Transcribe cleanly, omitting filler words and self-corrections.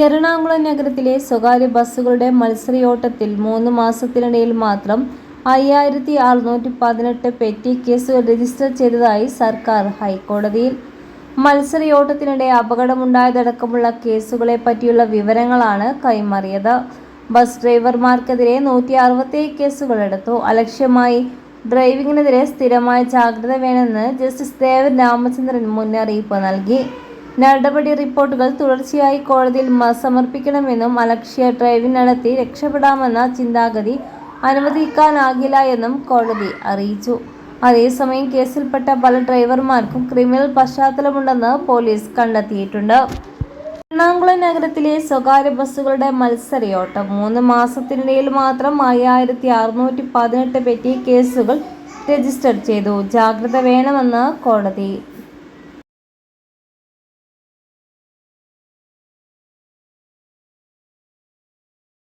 എറണാകുളം നഗരത്തിലെ സ്വകാര്യ ബസ്സുകളുടെ മത്സരയോട്ടത്തിൽ 3 മാസത്തിനിടയിൽ മാത്രം 5618 പെറ്റി കേസുകൾ രജിസ്റ്റർ ചെയ്തതായി സർക്കാർ ഹൈക്കോടതിയിൽ. മത്സരയോട്ടത്തിനിടെ അപകടമുണ്ടായതടക്കമുള്ള കേസുകളെ പറ്റിയുള്ള വിവരങ്ങളാണ് കൈമാറിയത്. ബസ് ഡ്രൈവർമാർക്കെതിരെ 167 കേസുകൾ എടുത്തു. അലക്ഷ്യമായി ഡ്രൈവിംഗിനെതിരെ സ്ഥിരമായ ജാഗ്രത വേണമെന്ന് ജസ്റ്റിസ് ദേവൻ രാമചന്ദ്രൻ മുന്നറിയിപ്പ് നൽകി. നടപടി റിപ്പോർട്ടുകൾ തുടർച്ചയായി കോടതിയിൽ സമർപ്പിക്കണമെന്നും അലക്ഷ്യ ഡ്രൈവിംഗ് നടത്തി രക്ഷപ്പെടാമെന്ന ചിന്താഗതി അനുവദിക്കാനാകില്ല എന്നും കോടതി അറിയിച്ചു. അതേസമയം കേസിൽപ്പെട്ട പല ഡ്രൈവർമാർക്കും ക്രിമിനൽ പശ്ചാത്തലമുണ്ടെന്ന് പോലീസ് കണ്ടെത്തിയിട്ടുണ്ട്. എറണാകുളം നഗരത്തിലെ സ്വകാര്യ ബസ്സുകളുടെ മത്സരയോട്ടം 3 മാസത്തിനിടയിൽ മാത്രം 5618 പെറ്റി കേസുകൾ രജിസ്റ്റർ ചെയ്തു. ജാഗ്രത വേണമെന്ന് കോടതി.